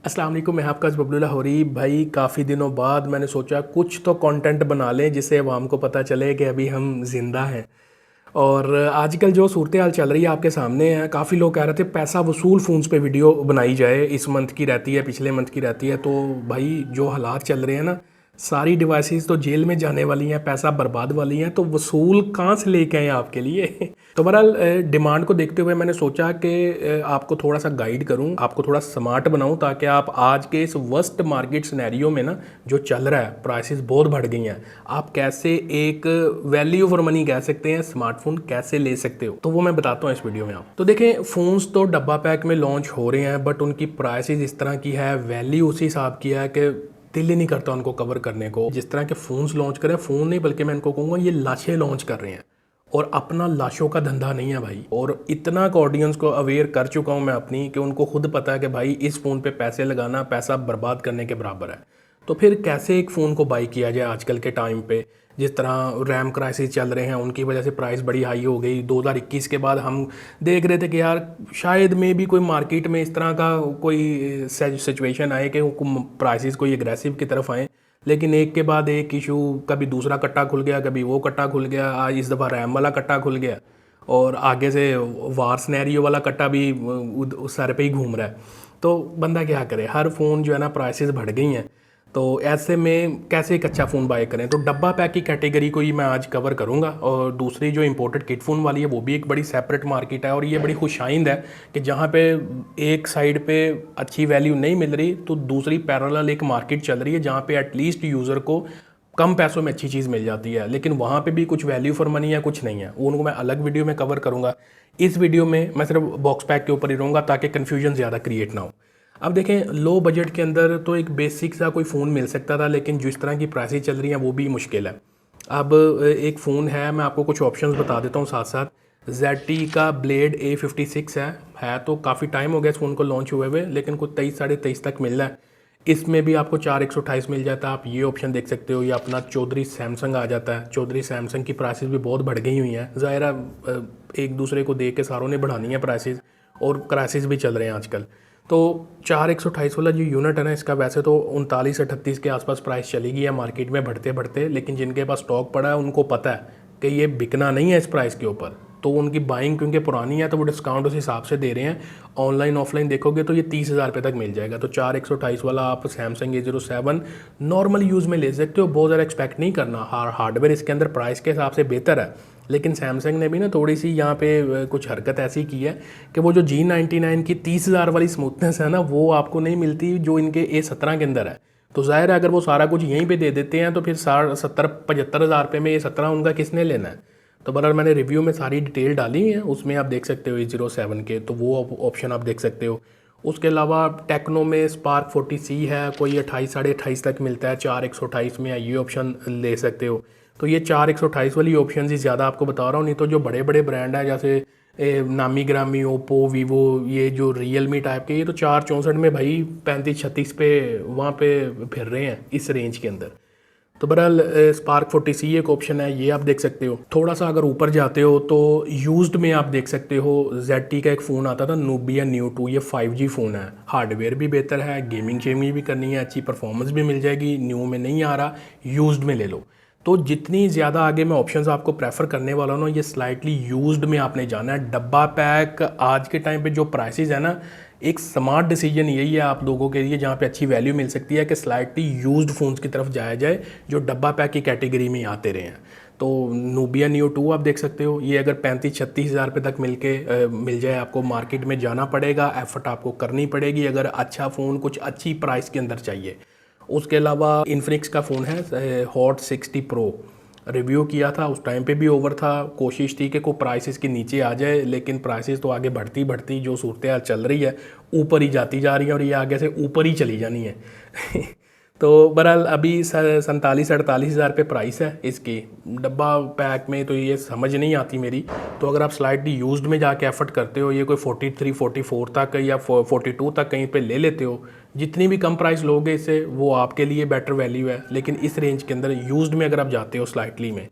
अस्सलाम वालेकुम, मैं आपका बबलूल्ला होरी भाई। काफ़ी दिनों बाद मैंने सोचा कुछ तो कंटेंट बना लें जिससे अवाम को पता चले कि अभी हम ज़िंदा हैं। और आजकल जो सूरत हाल चल रही है आपके सामने है। काफ़ी लोग कह रहे थे पैसा वसूल फ़ोन्स पे वीडियो बनाई जाए, इस मंथ की रहती है, पिछले मंथ की रहती है। तो भाई जो हालात चल रहे हैं ना, सारी डिवाइसेस तो जेल में जाने वाली हैं, पैसा बर्बाद वाली हैं, तो वसूल कहाँ से लेके आए आपके लिए। तो बहरहाल डिमांड को देखते हुए मैंने सोचा कि आपको थोड़ा सा गाइड करूं, आपको थोड़ा स्मार्ट बनाऊं, ताकि आप आज के इस वर्स्ट मार्केट सिनेरियो में ना, जो चल रहा है, प्राइसेस बहुत बढ़ गई हैं, आप कैसे एक वैल्यू फॉर मनी कह सकते हैं, स्मार्टफोन कैसे ले सकते हो, तो वो मैं बताता हूँ इस वीडियो में। आप तो देखें, फ़ोन्स तो डब्बा पैक में लॉन्च हो रहे हैं, बट उनकी प्राइसेस इस तरह की है, वैल्यू उसी हिसाब की है कि दिल ही नहीं करता उनको कवर करने को। जिस तरह के फ़ोन्स लॉन्च करें, फ़ोन नहीं बल्कि मैं इनको कहूँगा ये लाशें लॉन्च कर रहे हैं, और अपना लाशों का धंधा नहीं है भाई। और इतना ऑडियंस को अवेयर कर चुका हूँ मैं अपनी, कि उनको खुद पता है कि भाई इस फ़ोन पे पैसे लगाना पैसा बर्बाद करने के बराबर है। तो फिर कैसे एक फ़ोन को बाई किया जाए आजकल के टाइम पे। जिस तरह रैम क्राइसिस चल रहे हैं, उनकी वजह से प्राइस बड़ी हाई हो गई। 2021 के बाद हम देख रहे थे कि यार शायद में भी कोई मार्केट में इस तरह का कोई सिचुएशन आए कि प्राइसेस कोई एग्रेसिव की तरफ आए। लेकिन एक के बाद एक इशू, कभी दूसरा कट्टा खुल गया, कभी वो कट्टा खुल गया, आज इस दफ़ा रैम वाला कट्टा खुल गया, और आगे से वार सिनेरियो वाला कट्टा भी उस सर पे ही घूम रहा है। तो बंदा क्या करे, हर फ़ोन जो है ना, प्राइसेस बढ़ गई हैं। तो ऐसे में कैसे एक अच्छा फ़ोन बाय करें, तो डब्बा पैक की कैटेगरी को ही मैं आज कवर करूंगा। और दूसरी जो इंपोर्टेड किट फ़ोन वाली है, वो भी एक बड़ी सेपरेट मार्केट है, और ये बड़ी खुशाइंद है कि जहाँ पे एक साइड पे अच्छी वैल्यू नहीं मिल रही, तो दूसरी पैरेलल एक मार्केट चल रही है जहाँ पे एटलीस्ट यूज़र को कम पैसों में अच्छी चीज़ मिल जाती है। लेकिन वहाँ पे भी कुछ वैल्यू फॉर मनी है, कुछ नहीं है, उनको मैं अलग वीडियो में कवर करूँगा। इस वीडियो में मैं सिर्फ बॉक्स पैक के ऊपर ही रहूँगा, ताकि कन्फ्यूजन ज़्यादा क्रिएट ना हो। अब देखें, लो बजट के अंदर तो एक बेसिक सा कोई फ़ोन मिल सकता था, लेकिन जिस तरह की प्राइसेस चल रही हैं वो भी मुश्किल है। अब एक फ़ोन है, मैं आपको कुछ ऑप्शंस बता देता हूँ साथ साथ। ZTE का ब्लेड A56 है तो काफ़ी टाइम हो गया इस फ़ोन को लॉन्च हुए हुए, लेकिन कुछ 23 साढ़े 23 तक मिल रहा है। इसमें भी आपको 4128 मिल जाता है, आप ये ऑप्शन देख सकते हो। या अपना चौधरी सैमसंग आ जाता है। चौधरी सैमसंग की प्राइसेस भी बहुत बढ़ गई हुई हैं, ज़ाहिर एक दूसरे को देख के सारों ने बढ़ानी है प्राइसेस, और क्राइसिस भी चल रहे हैं आजकल। तो 4128 वाला जो यूनिट है ना, इसका वैसे तो 39-38 के आसपास प्राइस चली गई है मार्केट में बढ़ते बढ़ते, लेकिन जिनके पास स्टॉक पड़ा है उनको पता है कि ये बिकना नहीं है इस प्राइस के ऊपर, तो उनकी बाइंग क्योंकि पुरानी है तो वो डिस्काउंट उस हिसाब से दे रहे हैं। ऑनलाइन ऑफलाइन देखोगे तो ये 30,000 रुपये तक मिल जाएगा। तो 4128 वाला आप सैमसंग A07 नॉर्मल यूज़ में ले सकते हो, बहुत ज़्यादा एक्सपेक्ट नहीं करना। हार्डवेयर इसके अंदर प्राइस के हिसाब से बेहतर है, लेकिन सैमसंग ने भी ना थोड़ी सी यहाँ पे कुछ हरकत ऐसी की है कि वो जो G99 की 30,000 वाली स्मूथनेस है ना, वो आपको नहीं मिलती जो इनके A17 के अंदर है। तो जाहिर है अगर वो सारा कुछ यहीं पे दे देते हैं, तो फिर 70-75,000 रुपये में A17 उनका किसने लेना है। तो बहरहाल मैंने रिव्यू में सारी डिटेल डाली है, उसमें आप देख सकते हो A07 के, तो वो ऑप्शन आप देख सकते हो। उसके अलावा टेक्नो में स्पार्क 40C है, कोई 28-28.5 तक मिलता है, 4128 में ये ऑप्शन ले सकते हो। तो ये 4128 वाली ऑप्शन ही ज़्यादा आपको बता रहा हूँ, नहीं तो जो बड़े बड़े ब्रांड है जैसे नामी ग्रामी, ओप्पो, वीवो, ये जो रियलमी टाइप के, ये तो 464 में भाई 35-36 पे वहाँ पे फिर रहे हैं इस रेंज के अंदर। तो बहरहाल स्पार्क 40C एक ऑप्शन है, ये आप देख सकते हो। थोड़ा सा अगर ऊपर जाते हो तो यूज्ड में आप देख सकते हो ZT का एक फ़ोन आता था, नूबिया न्यू 2, ये 5G फ़ोन है, हार्डवेयर भी बेहतर है, गेमिंग शेमिंग भी करनी है, अच्छी परफॉर्मेंस भी मिल जाएगी, न्यू में नहीं आ रहा, यूज्ड में ले लो। तो जितनी ज़्यादा आगे मैं ऑप्शंस आपको प्रेफर करने वाला हूँ ना, ये स्लाइटली यूज्ड में आपने जाना है। डब्बा पैक आज के टाइम पे जो प्राइसेस है ना, एक स्मार्ट डिसीजन यही है आप लोगों के लिए, जहाँ पे अच्छी वैल्यू मिल सकती है, कि स्लाइटली यूज्ड फ़ोन्स की तरफ जाया जाए जो डब्बा पैक की कैटेगरी में आते रहे हैं। तो नूबिया न्यू 2 आप देख सकते हो, ये अगर 35-36 हज़ार रुपये तक मिल जाए, आपको मार्केट में जाना पड़ेगा, एफर्ट आपको करनी पड़ेगी अगर अच्छा फ़ोन कुछ अच्छी प्राइस के अंदर चाहिए। उसके अलावा इन्फिनिक्स का फ़ोन है हॉट 60 प्रो, रिव्यू किया था उस टाइम पे भी ओवर था, कोशिश थी कि कोई प्राइसेस के नीचे आ जाए, लेकिन प्राइसेस तो आगे बढ़ती बढ़ती जो सूरत हाल चल रही है ऊपर ही जाती जा रही है, और ये आगे से ऊपर ही चली जानी है। तो बहरहाल अभी 47-48 हज़ार पे प्राइस है इसकी डब्बा पैक में, तो ये समझ नहीं आती मेरी। तो अगर आप स्लाइटली यूज्ड में जाके एफर्ट करते हो, ये कोई 43-44 तक या 42 तक कहीं पे ले लेते हो, जितनी भी कम प्राइस लोगे इससे, वो आपके लिए बेटर वैल्यू है। लेकिन इस रेंज के अंदर यूज्ड में अगर आप जाते हो स्लाइटली में,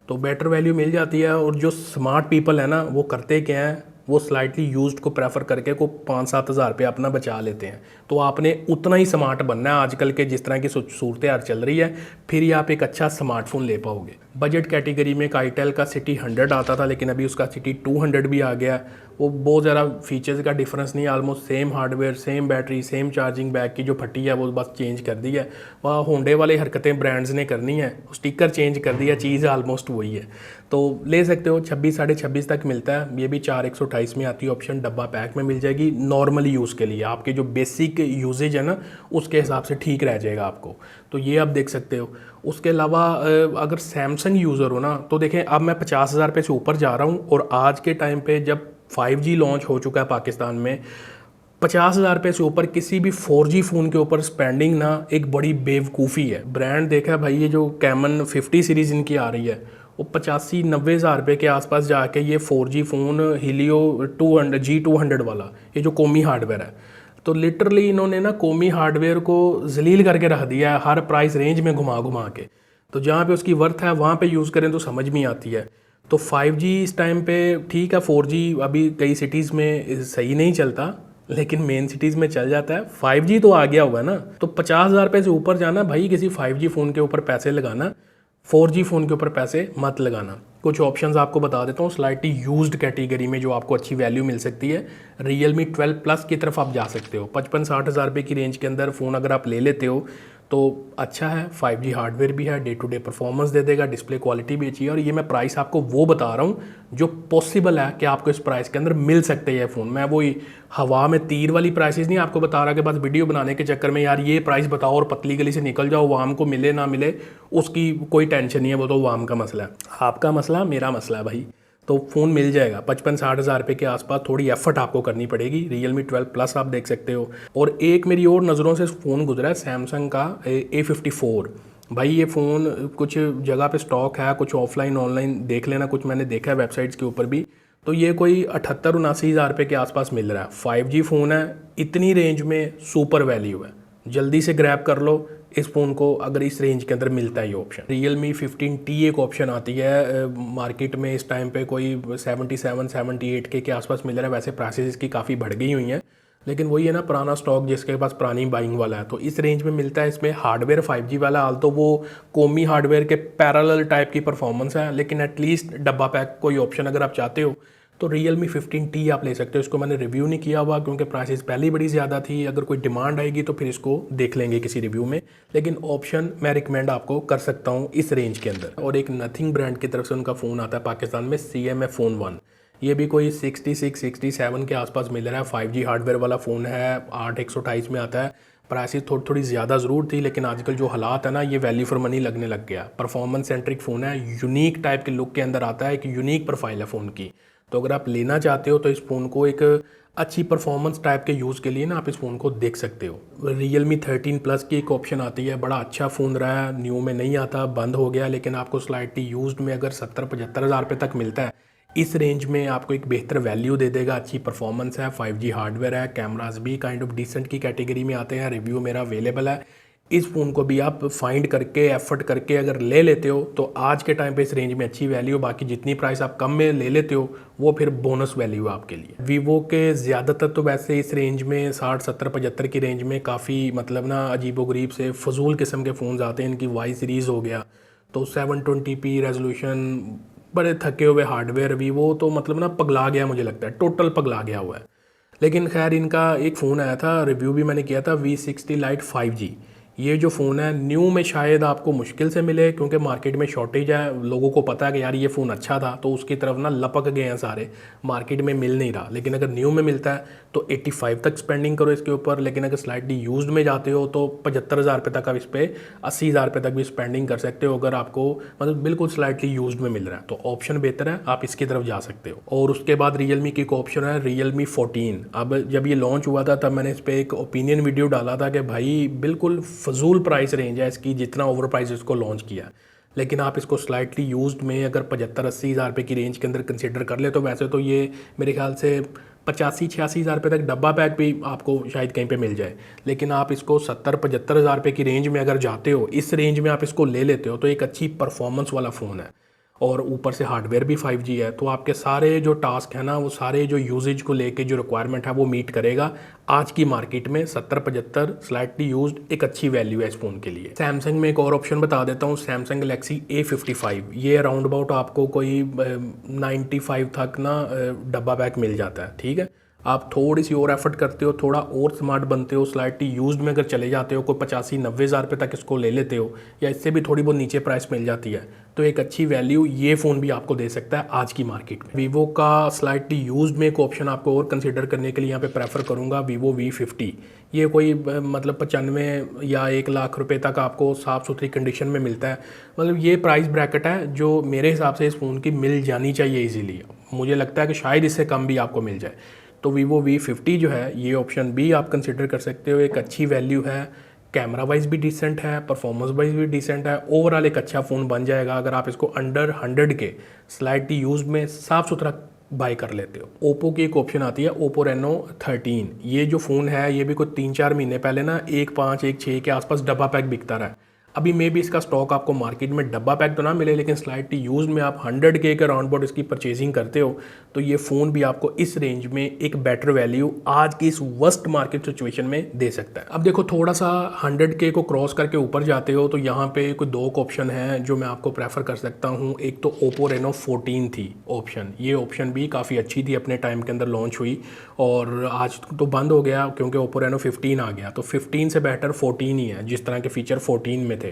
तो बेटर वैल्यू मिल जाती है। और जो स्मार्ट पीपल है ना, वो करते क्या हैं, वो स्लाइटली यूज्ड को प्रेफर करके को 5-7 हज़ार रुपये अपना बचा लेते हैं। तो आपने उतना ही स्मार्ट बनना है आजकल के जिस तरह की सूरत हाल चल रही है, फिर ही आप एक अच्छा स्मार्टफोन ले पाओगे। बजट कैटेगरी में आईटेल का सिटी 100 आता था, लेकिन अभी उसका सिटी 200 भी आ गया। वो बहुत ज़्यादा फीचर्स का डिफरेंस नहीं है, almost same hardware, same battery, same charging bag की जो फटी है वो बस चेंज कर दी है। वह होंडे वाली हरकतें ब्रांड्स ने करनी है, स्टिकर चेंज कर दिया, चीज़ ऑलमोस्ट वही है। तो ले सकते हो, 26-26.5 तक मिलता है। ये भी 4128 में आती है ऑप्शन, डब्बा पैक में मिल जाएगी। नॉर्मल यूज़ के लिए आपके जो बेसिक यूजेज है ना, उसके हिसाब से ठीक रह जाएगा आपको। तो ये आप देख सकते हो। उसके अलावा अगर सैमसंग यूज़र हो ना, तो देखें अब मैं 50,000 रुपये से ऊपर जा रहा हूँ, और आज के टाइम पे जब 5G लॉन्च हो चुका है पाकिस्तान में, 50,000 रुपये से ऊपर किसी भी 4G फ़ोन के ऊपर स्पेंडिंग ना एक बड़ी बेवकूफ़ी है। ब्रांड देखा है भाई, ये जो कैमन 50 सीरीज़ इनकी आ रही है, वो 85-90 हज़ार रुपये के आसपास जाके ये 4G फ़ोन हीलियो 200 G200 वाला, ये जो कौमी हार्डवेयर है, तो लिटरली इन्होंने ना कौमी हार्डवेयर को जलील करके रख दिया है हर प्राइस रेंज में घुमा घुमा के। तो जहाँ पे उसकी वर्थ है वहाँ पे यूज़ करें तो समझ में आती है। तो 5G इस टाइम पे ठीक है, 4G अभी कई सिटीज़ में सही नहीं चलता, लेकिन मेन सिटीज़ में चल जाता है। 5G तो आ गया हुआ है ना, तो 50,000 रुपये से ऊपर जाना भाई, किसी 5G फ़ोन के ऊपर पैसे लगाना, 4G फ़ोन के ऊपर पैसे मत लगाना। कुछ ऑप्शंस आपको बता देता हूँ स्लाइटली यूज्ड कैटेगरी में जो आपको अच्छी वैल्यू मिल सकती है। Realme 12 प्लस की तरफ आप जा सकते हो। 55-60 हज़ार रुपये की रेंज के अंदर फ़ोन अगर आप ले लेते हो तो अच्छा है। 5G हार्डवेयर भी है, डे टू डे परफॉर्मेंस दे देगा, डिस्प्ले क्वालिटी भी अच्छी है। और ये मैं प्राइस आपको वो बता रहा हूँ जो पॉसिबल है कि आपको इस प्राइस के अंदर मिल सकते हैं फ़ोन। मैं वो हवा में तीर वाली प्राइसेस नहीं आपको बता रहा कि बस वीडियो बनाने के चक्कर में यार ये प्राइस बताओ और पतली गली से निकल जाओ, वाम को मिले ना मिले उसकी कोई टेंशन नहीं है, वो तो वाम का मसला है। आपका मसला मेरा मसला है भाई। तो फ़ोन मिल जाएगा 55-60 हज़ार रुपये के आसपास। थोड़ी एफर्ट आपको करनी पड़ेगी। Realme 12 प्लस आप देख सकते हो। और एक मेरी और नज़रों से फ़ोन गुजरा है सैमसंग का A54। भाई ये फ़ोन कुछ जगह पे स्टॉक है, कुछ ऑफलाइन ऑनलाइन देख लेना, कुछ मैंने देखा है वेबसाइट्स के ऊपर भी। तो ये कोई 78-79 हज़ार रुपये के आसपास मिल रहा है। 5G फ़ोन है, इतनी रेंज में सुपर वैल्यू है, जल्दी से ग्रैब कर लो इस फ़ोन को अगर इस रेंज के अंदर मिलता है ये ऑप्शन। Realme 15T एक ऑप्शन आती है मार्केट में इस टाइम पे कोई 77-78 के आसपास मिल रहा है। वैसे प्राइसेस इसकी काफ़ी बढ़ गई हुई हैं, लेकिन वही है ना, पुराना स्टॉक जिसके पास पुरानी बाइंग वाला है। तो इस रेंज में मिलता है। इसमें हार्डवेयर 5G वाला, हाल तो वो कौमी हार्डवेयर के पैरेलल टाइप की परफॉर्मेंस है, लेकिन एटलीस्ट डब्बा पैक कोई ऑप्शन अगर आप चाहते हो तो Realme 15T आप ले सकते हो। इसको मैंने रिव्यू नहीं किया हुआ क्योंकि प्राइसेस पहले ही बड़ी ज़्यादा थी। अगर कोई डिमांड आएगी तो फिर इसको देख लेंगे किसी रिव्यू में, लेकिन ऑप्शन मैं रिकमेंड आपको कर सकता हूँ इस रेंज के अंदर। और एक नथिंग ब्रांड की तरफ से उनका फ़ोन आता है पाकिस्तान में, CMA Phone 1। ये भी कोई 66-67 के आसपास मिल रहा है। 5G हार्डवेयर वाला फ़ोन है, 8128 में आता है। प्राइसेस थोड़ी ज़्यादा ज़रूर थी, लेकिन आजकल जो हालात है ना, ये वैल्यू फॉर मनी लगने लग गया। परफॉर्मेंस सेंट्रिक फ़ोन है, यूनिक टाइप के लुक के अंदर आता है, एक यूनिक प्रोफाइल है फ़ोन की। तो अगर आप लेना चाहते हो तो इस फ़ोन को एक अच्छी परफॉर्मेंस टाइप के यूज़ के लिए ना आप इस फ़ोन को देख सकते हो। Realme 13 प्लस की एक ऑप्शन आती है, बड़ा अच्छा फ़ोन रहा है, न्यू में नहीं आता, बंद हो गया, लेकिन आपको स्लाइटली यूज्ड में अगर 70-75 हज़ार रुपये तक मिलता है, इस रेंज में आपको एक बेहतर वैल्यू दे देगा। अच्छी परफॉर्मेंस है, 5G हार्डवेयर है, कैमरास भी काइंड ऑफ डिसेंट की कैटेगरी में आते हैं। रिव्यू मेरा अवेलेबल है। इस फ़ोन को भी आप फाइंड करके एफर्ट करके अगर ले लेते हो तो आज के टाइम पे इस रेंज में अच्छी वैल्यू। बाकी जितनी प्राइस आप कम में ले लेते हो वो फिर बोनस वैल्यू है आपके लिए। वीवो के ज़्यादातर तो वैसे इस रेंज में 60-70-75 की रेंज में काफ़ी मतलब ना अजीबोगरीब से फजूल किस्म के फ़ोन्स आते हैं। इनकी वाई सीरीज़ हो गया तो 720p रेजोल्यूशन, बड़े थके हुए हार्डवेयर। वीवो तो मतलब ना पगला गया, मुझे लगता है टोटल पगला गया हुआ है। लेकिन खैर इनका एक फ़ोन आया था, रिव्यू भी मैंने किया था, V60 Lite 5G। ये जो फ़ोन है न्यू में शायद आपको मुश्किल से मिले क्योंकि मार्केट में शॉर्टेज है। लोगों को पता है कि यार ये फ़ोन अच्छा था तो उसकी तरफ ना लपक गए हैं सारे, मार्केट में मिल नहीं रहा। लेकिन अगर न्यू में मिलता है तो 85 तक स्पेंडिंग करो इसके ऊपर। लेकिन अगर स्लाइटली यूज्ड में जाते हो तो 75 हज़ार रुपये तक आप इस पर 80 हज़ार रुपये तक भी स्पेंडिंग कर सकते हो, अगर आपको मतलब बिल्कुल स्लाइटली यूज्ड में मिल रहा है तो ऑप्शन बेहतर है, आप इसकी तरफ जा सकते हो। और उसके बाद Realme की एक ऑप्शन है Realme 14। अब जब ये लॉन्च हुआ था तब मैंने इस पर एक ओपिनियन वीडियो डाला था कि भाई बिल्कुल फजूल प्राइस रेंज है इसकी, जितना ओवर प्राइस इसको लॉन्च किया। लेकिन आप इसको स्लाइटली यूज्ड में अगर 75-80 हज़ार रुपये की रेंज के अंदर कंसिडर कर ले तो वैसे तो ये मेरे ख्याल से 85-86 हज़ार रुपये तक डब्बा पैक भी आपको शायद कहीं पे मिल जाए। लेकिन आप इसको 70-75 हज़ार रुपये की रेंज में अगर जाते हो, इस रेंज में आप इसको ले लेते हो तो एक अच्छी परफॉर्मेंस वाला फ़ोन है। और ऊपर से हार्डवेयर भी 5G है, तो आपके सारे जो टास्क है ना, वो सारे जो यूजेज को लेके जो रिक्वायरमेंट है वो मीट करेगा। आज की मार्केट में 70-75 स्लाइटली यूज्ड एक अच्छी वैल्यू है इस फ़ोन के लिए। सैमसंग में एक और ऑप्शन बता देता हूँ, सैमसंग गैलेक्सी A55, ये अराउंड अबाउट आपको कोई 95 तक ना डब्बा पैक मिल जाता है। ठीक है, आप थोड़ी सी और एफर्ट करते हो, थोड़ा और स्मार्ट बनते हो, स्लाइटली यूज्ड में अगर चले जाते हो, कोई 85-90 हज़ार रुपये तक इसको ले लेते हो, या इससे भी थोड़ी बहुत नीचे प्राइस मिल जाती है, तो एक अच्छी वैल्यू ये फ़ोन भी आपको दे सकता है आज की मार्केट में। वीवो का स्लाइटली यूज्ड में एक ऑप्शन आपको और कंसिडर करने के लिए यहाँ पे प्रेफर करूँगा, वीवो V50। ये कोई मतलब 95 या 1 लाख रुपए तक आपको साफ़ सुथरी कंडीशन में मिलता है। मतलब ये प्राइस ब्रैकेट है जो मेरे हिसाब से इस फ़ोन की मिल जानी चाहिए ईजीली। मुझे लगता है कि शायद इससे कम भी आपको मिल जाए। तो वीवो V50 जो है, ये ऑप्शन भी आप कंसिडर कर सकते हो। एक अच्छी वैल्यू है, कैमरा वाइज भी डिसेंट है, परफॉर्मेंस वाइज भी डिसेंट है, ओवरऑल एक अच्छा फ़ोन बन जाएगा अगर आप इसको अंडर 100 के स्लाइटली यूज में साफ़ सुथरा बाय कर लेते हो। ओप्पो की एक ऑप्शन आती है, ओप्पो रेनो 13। ये जो फ़ोन है ये भी कोई 3-4 महीने पहले ना 1.5 1.6 के आसपास डब्बा पैक बिकता रहा है। अभी मे भी इसका स्टॉक आपको मार्केट में डब्बा पैक तो ना मिले, लेकिन स्लाइटली यूज में आप 100K के राउंड अबाउट इसकी परचेजिंग करते हो, तो ये फ़ोन भी आपको इस रेंज में एक बेटर वैल्यू आज की इस वर्स्ट मार्केट सिचुएशन में दे सकता है। अब देखो, थोड़ा सा 100K को क्रॉस करके ऊपर जाते हो तो यहाँ पे कोई दो ऑप्शन है जो मैं आपको प्रेफर कर सकता हूँ। एक तो ओप्पो रेनो 14 थी ऑप्शन, ये ऑप्शन भी काफ़ी अच्छी थी, अपने टाइम के अंदर लॉन्च हुई और आज तो बंद हो गया क्योंकि ओप्पो रेनो 15 आ गया। तो 15 से बेटर 14 ही है, जिस तरह के फीचर 14 में थे।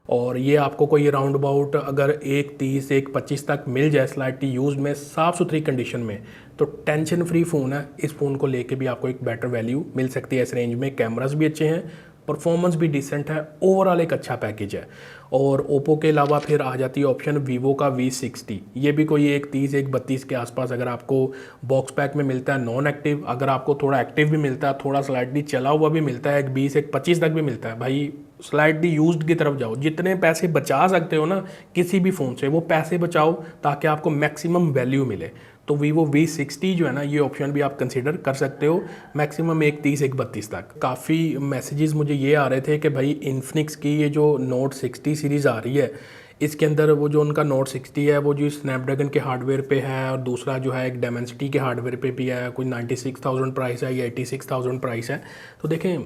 और ये आपको कोई अराउंड अबाउट अगर 1.30 1.25 तक मिल जाए स्लाइटली यूज में साफ़ सुथरी कंडीशन में, तो टेंशन फ्री फ़ोन है। इस फ़ोन को लेके भी आपको एक बेटर वैल्यू मिल सकती है इस रेंज में। कैमरास भी अच्छे हैं, परफॉर्मेंस भी डिसेंट है, ओवरऑल एक अच्छा पैकेज है। और ओप्पो के अलावा फिर आ जाती है ऑप्शन वीवो का V60। ये भी कोई 1.30 1.32 के आसपास अगर आपको बॉक्स पैक में मिलता है, नॉन एक्टिव। अगर आपको थोड़ा एक्टिव भी मिलता है, थोड़ा स्लाइटली चला हुआ भी मिलता है, 1.20 1.25 तक भी मिलता है, भाई स्लाइटली यूज्ड की तरफ जाओ। जितने पैसे बचा सकते हो ना किसी भी फ़ोन से, वो पैसे बचाओ ताकि आपको मैक्सिमम वैल्यू मिले। तो वीवो V60 जो है ना, ये ऑप्शन भी आप कंसीडर कर सकते हो, मैक्सिमम 1.30 1.32 तक। काफ़ी मैसेजेस मुझे ये आ रहे थे कि भाई इन्फिनिक्स की ये जो नोट 60 सीरीज़ आ रही है, इसके अंदर वो जो उनका नोट 60 है वो जो स्नैपड्रैगन के हार्डवेयर पे है, और दूसरा जो है एक डेमेंसिटी के हार्डवेयर पे भी है। कोई 96,000 प्राइस है या 86,000 प्राइस है। तो देखें,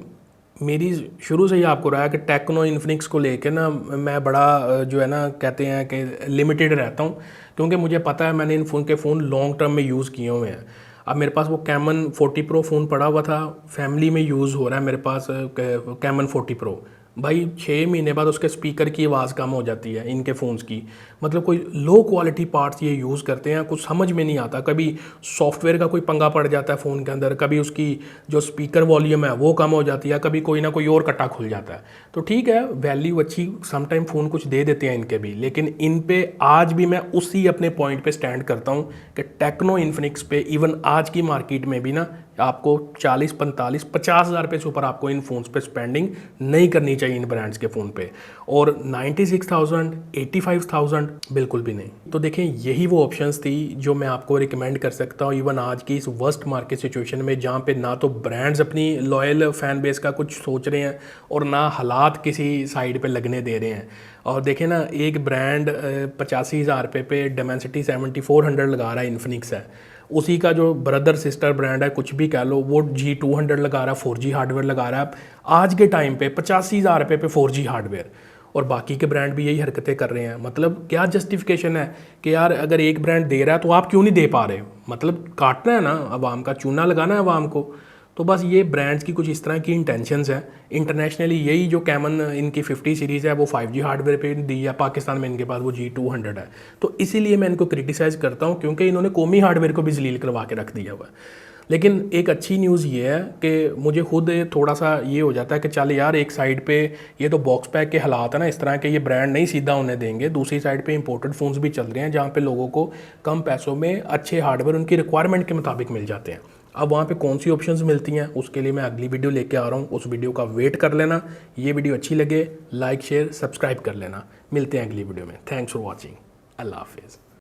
मेरी शुरू से ही आपको रहा है कि टेक्नो इन्फिनिक्स को लेके ना मैं बड़ा जो है ना कहते हैं कि लिमिटेड रहता हूँ, क्योंकि मुझे पता है मैंने इन फ़ोन के फ़ोन लॉन्ग टर्म में यूज़ किए हुए हैं। अब मेरे पास वो कैमन 40 प्रो फ़ोन पड़ा हुआ था, फैमिली में यूज़ हो रहा है मेरे पास कैमन 40 प्रो। भाई 6 महीने बाद उसके स्पीकर की आवाज़ कम हो जाती है इनके फ़ोन्स की। मतलब कोई लो क्वालिटी पार्ट्स ये यूज़ करते हैं, कुछ समझ में नहीं आता। कभी सॉफ्टवेयर का कोई पंगा पड़ जाता है फ़ोन के अंदर, कभी उसकी जो स्पीकर वॉल्यूम है वो कम हो जाती है, कभी कोई ना कोई और कट्टा खुल जाता है। तो ठीक है, वैल्यू अच्छी समटाइम फ़ोन कुछ दे देते हैं इनके भी, लेकिन इन पे आज भी मैं उसी अपने पॉइंट पे स्टैंड करता हूँ कि टेक्नो इन्फिनिक्स पे इवन आज की मार्केट में भी ना आपको 40 45 50 हज़ार रुपये से ऊपर आपको इन फ़ोन्स पे स्पेंडिंग नहीं करनी चाहिए इन ब्रांड्स के फ़ोन पे। और 96,000 85,000 बिल्कुल भी नहीं। तो देखें, यही वो ऑप्शंस थी जो मैं आपको रिकमेंड कर सकता हूँ इवन आज की इस वर्स्ट मार्केट सिचुएशन में, जहाँ पे ना तो ब्रांड्स अपनी लॉयल फ़ैन बेस का कुछ सोच रहे हैं और ना हालात किसी साइड पे लगने दे रहे हैं। और देखें ना, एक ब्रांड 85,000 रुपये पे डेमेंसिटी 7400 लगा रहा है, इन्फिनिक्स है। उसी का जो ब्रदर सिस्टर ब्रांड है, कुछ भी कह लो, वो G200 लगा रहा है, 4G हार्डवेयर लगा रहा है आज के टाइम पे 85,000 रुपये पे 4G हार्डवेयर। और बाकी के ब्रांड भी यही हरकतें कर रहे हैं। मतलब क्या जस्टिफिकेशन है कि यार अगर एक ब्रांड दे रहा है तो आप क्यों नहीं दे पा रहे? मतलब काटना है ना अवाम का, चूना लगाना है अवाम को। तो बस ये ब्रांड्स की कुछ इस तरह की इंटेंशंस हैं। इंटरनेशनली यही जो कैमन इनकी 50 सीरीज़ है वो 5G हार्डवेयर पे दी है, पाकिस्तान में इनके पास वो G200 है। तो इसीलिए मैं इनको क्रिटिसाइज़ करता हूँ, क्योंकि इन्होंने कौमी हार्डवेयर को भी जलील करवा के रख दिया हुआ है। लेकिन एक अच्छी न्यूज़ ये है कि मुझे खुद थोड़ा सा ये हो जाता है कि चल यार, एक साइड पे ये तो बॉक्स पैक के हालात है ना, इस तरह के ये ब्रांड नहीं सीधा होने देंगे। दूसरी साइड पे इंपोर्टेड फ़ोन्स भी चल रहे हैं जहाँ पे लोगों को कम पैसों में अच्छे हार्डवेयर उनकी रिक्वायरमेंट के मुताबिक मिल जाते हैं। अब वहाँ पे कौन सी ऑप्शंस मिलती हैं उसके लिए मैं अगली वीडियो लेके आ रहा हूँ, उस वीडियो का वेट कर लेना। ये वीडियो अच्छी लगे लाइक शेयर सब्सक्राइब कर लेना। मिलते हैं अगली वीडियो में। Thanks for watching. अल्लाह हाफिज़।